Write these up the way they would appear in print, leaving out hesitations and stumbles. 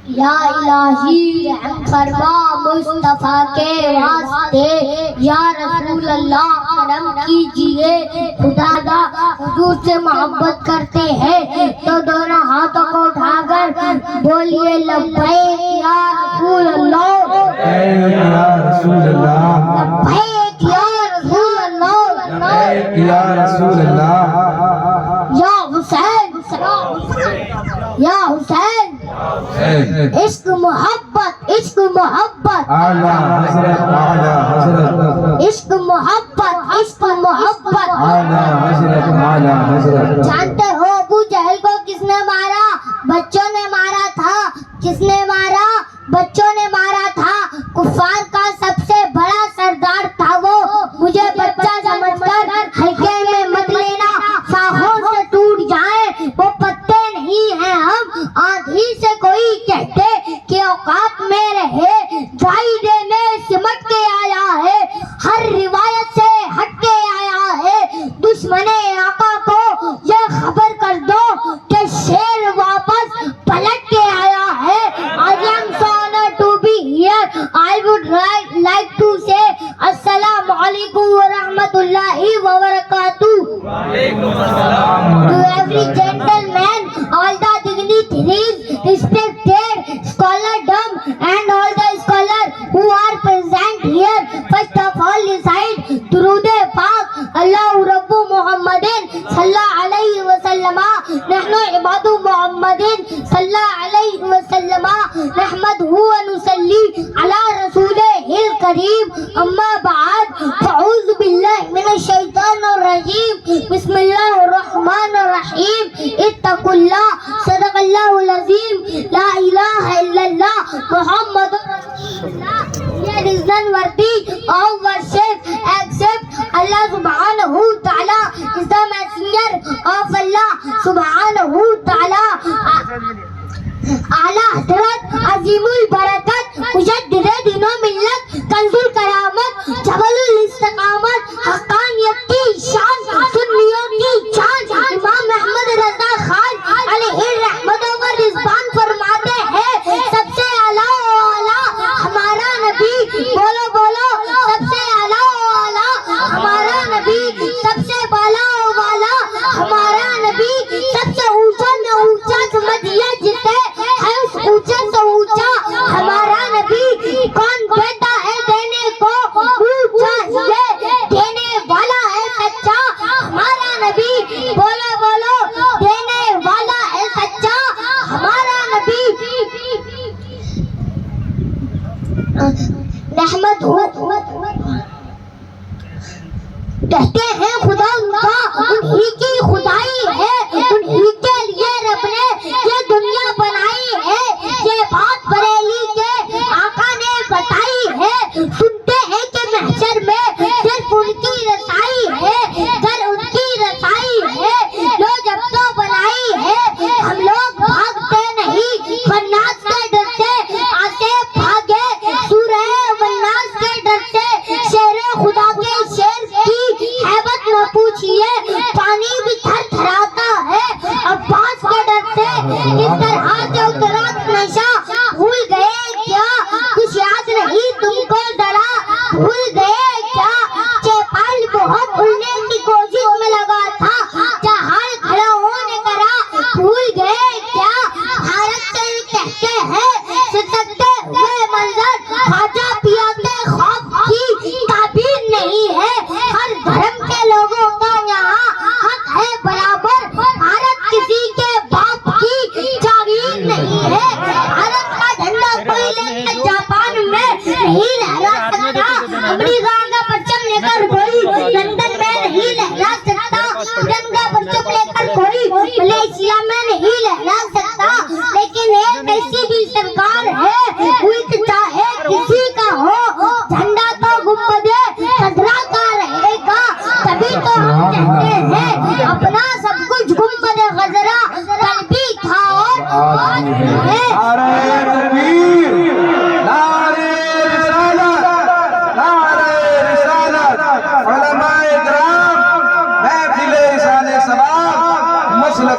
یا الہی رحم فرما مصطفیٰ کے واسطے، یا رسول اللہ کرم کیجئے، خدا دا حضور سے محبت کرتے ہیں تو دونوں ہاتھوں کو اٹھا کر بولیے لبیک یا رسول اللہ، یا رسول اللہ، لبیک یا رسول اللہ، لبیک یا رسول اللہ، یا حسین یا حسین، عشق محبت عشق محبت، اعلیٰ حضرت اعلیٰ حضرت، عشق محبت عشق محبت، اعلیٰ حضرت اعلیٰ حضرت۔ جانتے ہو ابو جہل کو کس نے مارا؟ بچوں نے مارا تھا۔ کس نے مارا؟ بچوں نے مارا تھا۔ کفار کا سب سے بڑا سردار تھا وہ، مجھے بچہ سمجھ کر ہلکے میں مت لینا، شاخوں سے ٹوٹ جائیں وہ پتے نہیں ہیں ہم، آندھی سے کوئی کہتے کہ اوقات میں رہے، جائی دے میں سمٹ کے آیا ہے، ہر روایت سے ہٹ کے آیا ہے، دشمن آقا کو یہ خبر کر دو کہ شیر واپس پلٹ کے آیا ہے۔ I am so honored to be here. I would like to say Assalamu alaikum wa rahmatullahi wa barakatuh. To every gentleman, all the dignitaries, respected scholardom and all the scholars who are present here, first of all recite Durood Paak, Allahu Rabbu Muhammadin sallallahu alayhi wa sallama, nahnu ibadu Muhammadin sallallahu alayhi wa sallama, nahmaduhu wa nusalli ala rasulihil kareem, amma ba'd, fa'udhu billahi minash shaitanir rajim, bismillahir rahmanir rahim, ittaqullah, sadaqallahul azim, la ilaha illallah, Muhammadur Rasulullah. There is none worthy of worship except Allah subhanahu wa ta'ala is the messenger of Allah subhanahu wa ta'ala. اعلیٰ حضرت عظیمُ البرکت مجدد دین و ملت کنز الکرامت جبل الاستقامت حقانیت کی شان سنیوں کی جان امام احمد رضا خان علیہ الرحمت و رضوان فرماتے ہیں سب سے اعلیٰ ہمارا نبی، بولو بولو سب سے اعلیٰ ہمارا نبی، سب سے بالا والا ہمارا نبی، سب سے اونچا میں اونچا سمجھیے جسے ہے اس اونچے سے اونچا ہمارا نبی، کون بیٹا ہے دینے کو اونچا یہ دینے والا ہے سچا ہمارا نبی، بولو بولو دینے والا ہے سچا ہمارا نبی۔ رحمت کہتے ہیں خدا ان کا انہی کی خدائی ہے، انہی کے لیے رب نے یہ دنیا بنائی ہے، یہ بات بریلی کے آقا نے بتائی ہے، سنتے ہیں کہ محشر میں صرف ان کی رسائی ہے، در ان کی رسائی ہے، لو جب تو بنائی ہے، ہم لوگ بھاگتے نہیں والناس کے ڈر سے، آسے بھاگے سورہ والناس کے ڈر سے، شیر خدا کے شیر کی حیبت نہ پوچھئے، پانی بھی تھر تھراتا ہے عباس کے ڈر سے، اس طرح سے اترا نشہ بھول گئے کیا، کچھ یاد نہیں تم کو ذرا بھول گئے کیا، چیپال بہت اڑنے کی کوشش میں لگا تھا، جہاں کھڑا ہونے کرا بھول گئے کیا، بھارت سے کہتے ہیں ستکتے ہوئے منظر خواجہ پیاتے خواب کی تعبیر نہیں ہے، ہر دھرم کے لوگوں کا یہاں حق ہے برابر، بھارت کسی کے باپ کی جاگیر نہیں ہے، بھارت کا جھنڈا کوئی لے کر جاپان میں نہیں لہرا سکتا، امریکہ کا پرچم لے کر کوئی لندن میں نہیں لہرا سکتا، برٹن کا پرچم لے کر کوئی ملیشیا میں نہیں لہرا سکتا، لیکن ایک ایسی بھی سرکار ہے وہ چاہے کسی کا ہو جھنڈا تو گنبد خضرا کا رہے گا، تبھی تو ہم کہتے ہیں اپنا سب کچھ گنبد خضرا کل بھی تھا اور آج بھی ہے۔ نعرہ تکبیر، نعرہ رسالت، نعرہ رسالت،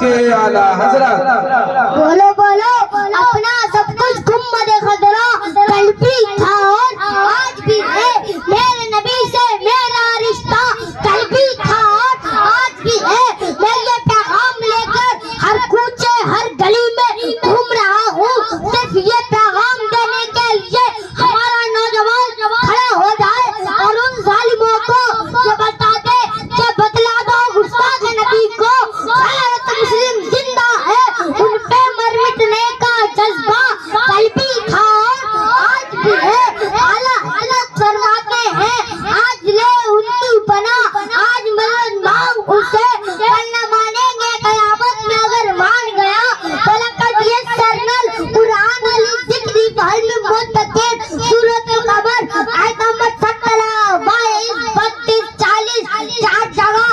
के आला हजरत बोलो बोलो अपना सब कुछ गुम्मद खजरा कल भी था और आज भी है, मेरे नबी से मेरा रिश्ता कल भी था और आज भी है। मैं ये पैगाम लेकर हर कूचे हर गली में घूम रहा हूँ, सिर्फ ये पैगाम देने के लिए हमारा नौजवान खड़ा हो जाए और उन जालिमों को ये बता दे कि बतला दो गुस्ताख नबी को गैरत मुस्लिम जिंदा है, उन पे मर मिटने का जज्बा कल भी था और आज भी है। आला अलग फरमाते हैं आज ले उनकी बना आज मदद मांग उसे, वरना मानेंगे कयामत में अगर मान गया। फलकत ये सरनल कुरान अली जिक्री बहल में मुत्तकिन सूरत कमर आयत नंबर 17 22 32 40 चार जगह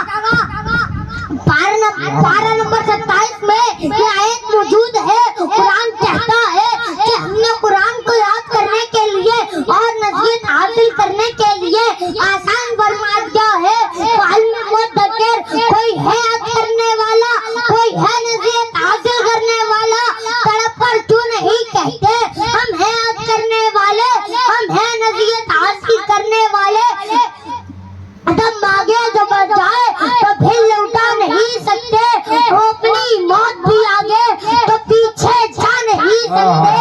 पारा नंबर 27 में ये आयत मौजूद है। कुरान कहता है कि हमने कुरान को याद करने के लिए और नसीहत हासिल करने के लिए आसान फरमा दिया है। कोई है याद करने वाला, कोई है नसीहत हासिल करने वाला, तड़प कर क्यों नहीं कहते हम हैं याद करने वाले, हम हैं नसीहत हासिल करने वाले। कदम आगे जो बढ़ जाए तो फिर लौटा नहीं सकते, वो अपनी मौत भी आगे तो पीछे जा नहीं सकते।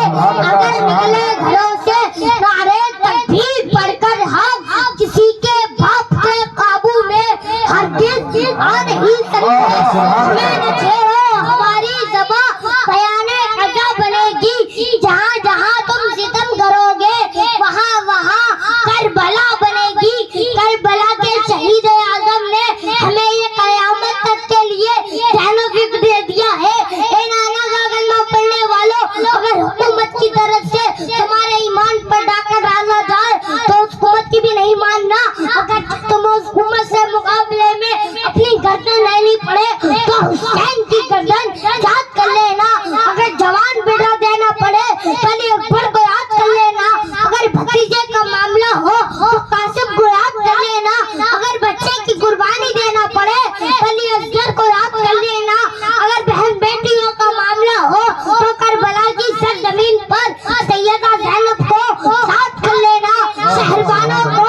अगर निकले घरों से नारे तकबीर पढ़कर हम किसी के बाप के काबू में हरगिज आ नहीं सकते। हमें न छेड़ो हमारी ज़बां बयाने अदा बनेगी, जहाँ जहाँ तुम सितम करोगे वहाँ वहाँ करबला बनेगी। करबला के शहीद आजम ने हमें ये कयामत तक के लिए तहफ़्फ़ुज़ दे दिया है। ए नाना कलमा पढ़ने वालों, अगर हुकूमत की तरफ से तुम्हारे ईमान पर डाका डाला जाए तो उस हुकूमत की भी नहीं मानना। अगर तुम उस हुकूमत से मुकाबले में अपनी गर्दन लेनी पड़े तो हुसैन की गर्दन याद कर लेना। अगर जवान बेटा देना पड़े अली अकबर को याद कर लेना। अगर भतीजे का मामला हो तो कासिम को याद कर लेना। अगर बच्चे की कुर्बानी देना पड़े अली असगर को याद कर लेना। अगर बहन बेटियों का मामला हो तो करबला की सरजमीन पर सैयदा ज़ैनब को याद कर लेना। शहरबानों को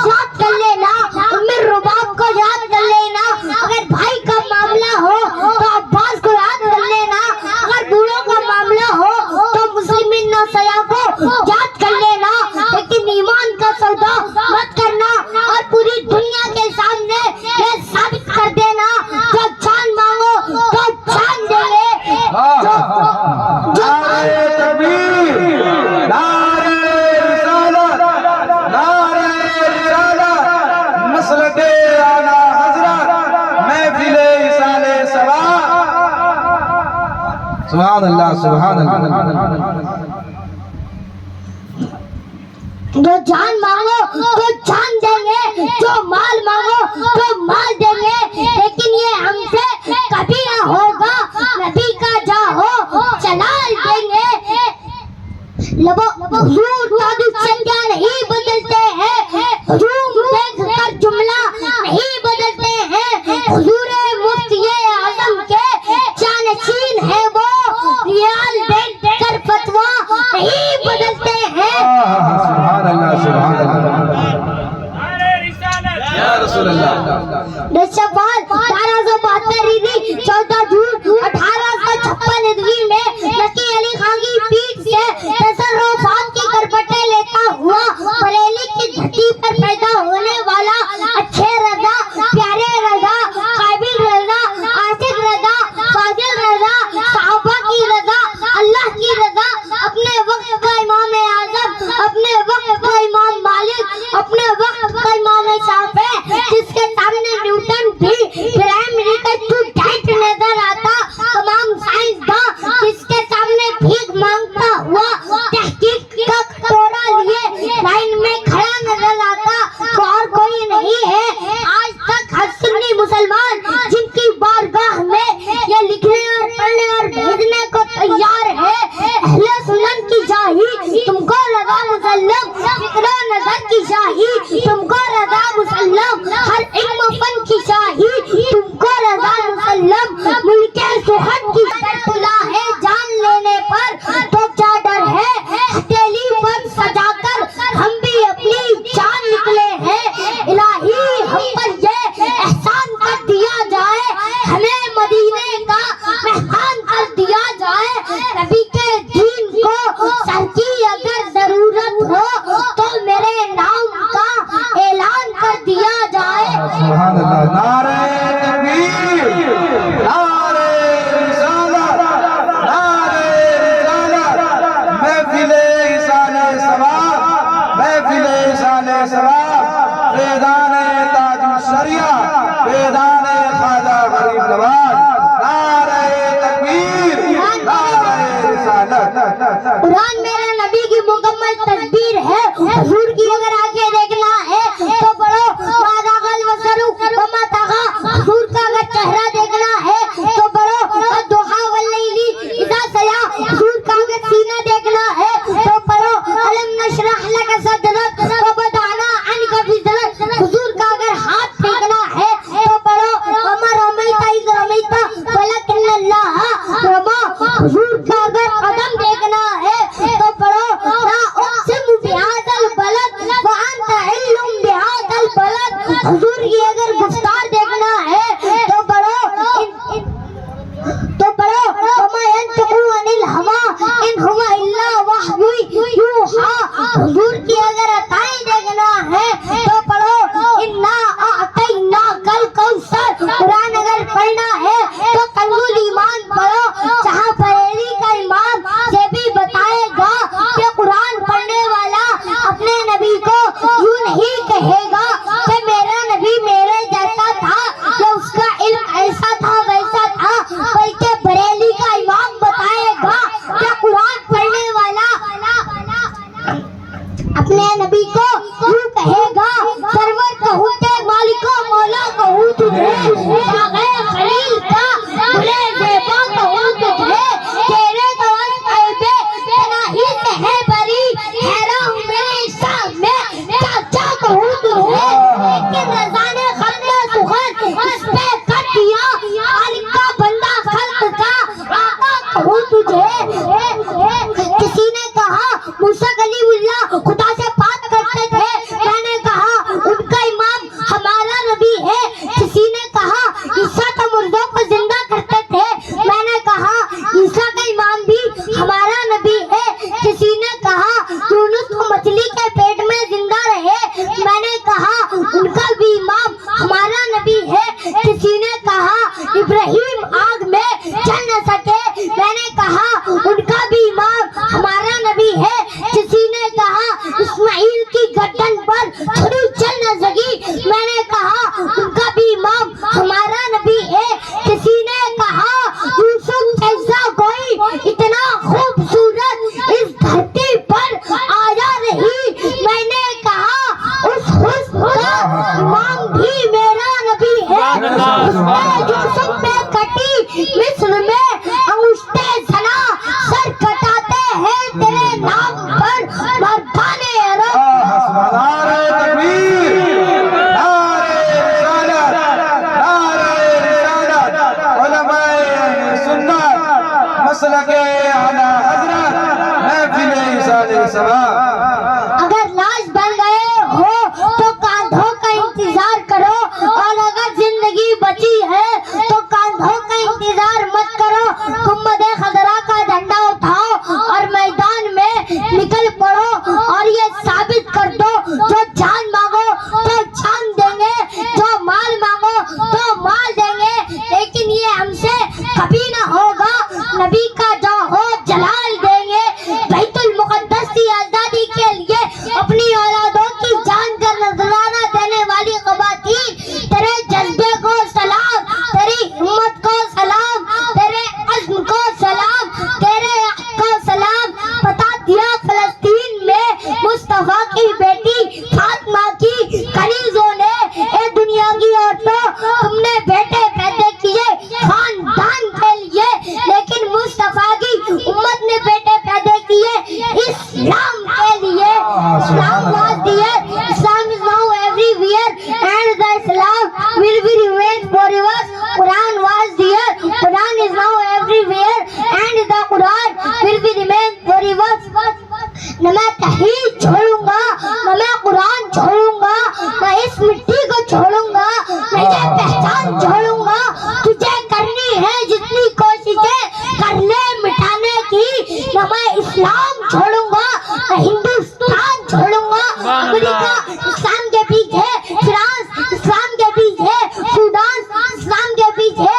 याद कर लेना। उम्मे रुबाब को याद कर लेना। अगर भाई का मामला हो तो अब्बास को याद कर लेना। अगर बूढ़ों का मामला हो तो मुस्लिमीन नौसया को याद कर लेना। लेकिन ईमान का सौदा मत करना और पूरी दुनिया के सामने ये साबित कर देना जो जान मांगो तो जान देंगे। नारे तकबीर, नारे रिसालत, नारे रिसालत, मसलके आला हजरत, महफिले इसाले सवा। सुभान अल्लाह, सुभान अल्लाह। जो जान मांगो तो जान देंगे, जो माल मांगो तो माल देंगे। लेकिन ये हमसे कभी ना होगा, नबी का जा हो चलाल देंगे। हुजूर जादू संज्ञा नहीं बदलते हैं, हुजूर देख कर जुमला नहीं बदलते हैं। हुजूर मुफ्ती आजम के जानशीन है वो, रियाल देख कर फतवा नहीं बदलते हैं। सुभान अल्लाह, सुभान अल्लाह। या रसूल अल्लाह। दशवाल 1272 ईदी 14 जून 1856 ईस्वी में नकी अली खान की पीठ से तसर्रुफात की करवटें लेता हुआ बरेली की धरती पर पैदा होने वाला अच्छे रजा, प्यारे रजा, काबिल रजा, आशिक रजा, फाजिल रजा, सहाबा की रजा, अल्लाह की रजा, अपने वक्त का इमाम आजम, अपने वक्त का इमाम मालिक, अपने वक्त का इमाम शाफी, जिसके सामने न्यूटन भी प्राइमरी का टू टाइट नजर आता, तमाम साइंसदान जिसके सामने भीख मांगता हुआ तहकीक का कटोरा लिए लाइन में खड़ा नजर आता, तो और कोई नहीं है शरिया फैजान ख्वाजा गरीब नवाज नारे तकबीर नारे रिसालत। कुरान मेरे नबी की मुकम्मल तस्वीर है। हुजूर की अगर आगे देखना है तो पढ़ो मादागल वसरु वमा तगा। हुजूर का अगर चेहरा देखना है तो पढ़ो दुहा वल्लैली इज़ा सया। हुजूर का अगर सीना देखना है तो पढ़ो अलम नशरह लक सदरक व वदअना अन्का विज़रक। हुजूर का अगर हाथ देखना है तो पढ़ो वमा रमैता इज़ रमैता वलकिन्नल्लाह रमा। हुजूर का अगर कदम देखना है तो पढ़ो ला उक़सिमु बिहाज़ल बलद व अंत इल्लुम बिहाज़ल बलद। हुजूर की अगर गुफ्तार देखना है तो पढ़ो वमा यंतिक़ु अनिल हवा इन हुवा इल्ला वह्यु यूहा। हुजूर की अगर अताएं देखना है तो पढ़ो इन्ना अअतैनाकल कौसर। कुरान अगर पढ़ना है तो कंजुल ईमान पढ़ो। जहाँ बरेली का इमाम ये भी बताएगा कि कुरान पढ़ने वाला अपने नबी को यूं नहीं कहेगा कि मेरा नबी मेरे जैसा था या उसका इल्म ऐसा था वैसा था, बल्कि बरेली का इमाम बताएगा कि कुरान पढ़ने वाला अपने नबी को यूं कहेगा सरवर कहूँ के मालिको मौला कहूँ तुझे, बाग़े खलील का गुले ज़ेबा कहूँ तुझे, तेरे तवल ऐबे तनाही से है बरी, हैरा हूँ मेरे शाम में चाचा कहूँ तुझे। लेकिन रज़ा ने खत्म सुखन इस पे कर दिया, खालिक का बंदा खल्क का आका कहूँ तुझे। किसी ने कहा मूसा कलीमुल्लाह खुदा से बात करते थे, मैंने कहा उनका इमाम हमारा नबी है। किसी ने कहा ईसा तो मुर्दों को जिंदा करते थे, मैंने कहा ईसा का इमाम भी हमारा नबी है। किसी ने कहा यूनुस को मछली के पेट में जिंदा रहे, मैंने कहा उनका भी इमाम हमारा नबी है। किसी ने कहा इब्राहिम आग में चल न सके, मैंने कहा उनका भी इमाम हमारा नबी है। किसी ने कहा इस्माइल की गर्दन पर छुरी चल न सकी, मैंने कहा उनका भी इमाम हमारा नबी है। किसी ने कहा यूसुफ जैसा कोई इतना खूबसूरत इस धरती पर आया नहीं, मैंने कहा उस हुस्न का इमाम भी मेरा नबी है। उसने यूसुफ में कटी मिस्र में अंगूठे सना सर कटाते हैं तेरे नाम पर मर्दाने अरब। नारे तकबीर नारे रिसालत नारे रिसालत। उलमाए सुन्नत मसलके आला हज़रत महफिल इसाले सवाब। अगर लाश बन गए हो तो कांधों का इंतजार करो, और अगर जिंदगी बची है तो कांधों का इंतजार मत करो। गुंबदे खजरा का झंडा उठाओ और मैदान में निकल पड़ो और ये साबित कर दो जो जान मांगो तो जान देंगे, जो माल मांगो तो माल देंगे, लेकिन ये हमसे कभी ना होगा। नबी का जो हो जलाल देंगे। बैतुल मुक़द्दस की आजादी के लिए अपनी औलादों की जान का नजराना देने वाली ख़वातीन, तेरे जज्बे को सलाम, तेरी हिम्मत को सलाम, तेरे अज़्म को सलाम, तेरे हक़ को सलाम। बता दिया फ़लस्तीन में मुस्तफ़ा की बेटी फातिमा की कनीज़ों ने, ए दुनिया की औरतों तुमने बेटे पैदा किए खानदान के लिए, लेकिन मुस्तफ़ा की उम्मत ने बेटे पैदा किए इस्लाम के लिए। Islam was there, Islam is now everywhere, and the Islam will be remain forever. Quran was there, Quran is now everywhere, and the Quran will be remain forever. न मैं तौहीद छोड़ूंगा, न मैं कुरान छोड़ूंगा, न इस मिट्टी को छोड़ूंगा, न ये पहचान छोड़ूंगा। तुझे करनी है जितनी कोशिशें कर ले मिटाने की, न मैं इस्लाम छोड़ूंगा, न हिंदुस्तान छोड़ूंगा। अमेरिका इस्लाम के पीछे, फ्रांस इस्लाम के पीछे, सूडान इस्लाम के पीछे,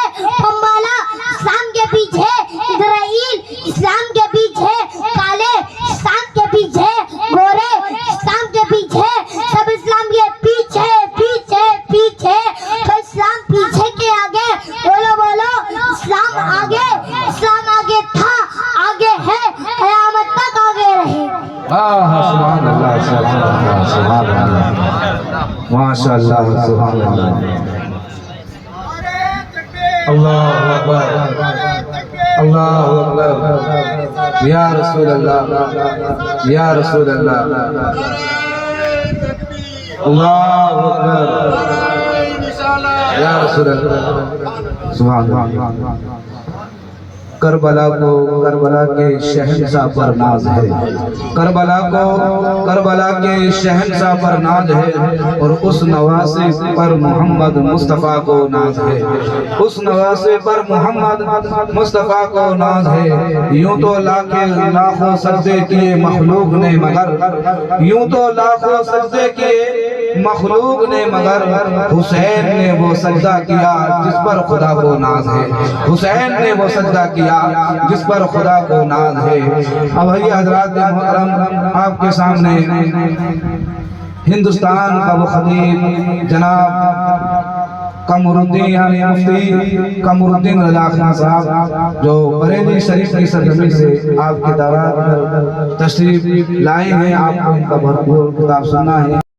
अम्बाला इस्लाम के पीछे, इजराइल इस्लाम के पीछे, काले इस्लाम के पीछे, गोरे इस्लाम के पीछे, सब इस्लाम के पीछे पीछे पीछे ماشاءاللہ سبحان اللہ اللہ اکبر اللہ اکبر یا رسول اللہ یا رسول اللہ اللہ اکبر یا رسول اللہ سبحان اللہ کربلا کو کربلا کے شہنشاہ پر ناز ہے کربلا کو کربلا کے شہنشاہ پر ناز ہے اور اس نواسے پر محمد مصطفیٰ کو ناز ہے اس نواسے پر محمد مصطفیٰ کو ناز ہے یوں تو لاکھوں سجدے کیے مخلوق نے مگر یوں تو لاکھوں سجدے کیے مخلوق نے مگر حسین نے وہ سجدہ کیا جس پر خدا کو ناز ہے حسین نے وہ سجدہ کیا جس پر خدا کو ناز ہے اب یہ حضرات محترم آپ کے سامنے ہندوستان کا وہ خطیب جناب قمر الدین یعنی مفتی قمر الدین رضا خان صاحب جو بریلی شریف کی سرزمین سے آپ کی دعوت پر تشریف لائے ہیں آپ کو ان کا بھرپور خطاب سننا ہے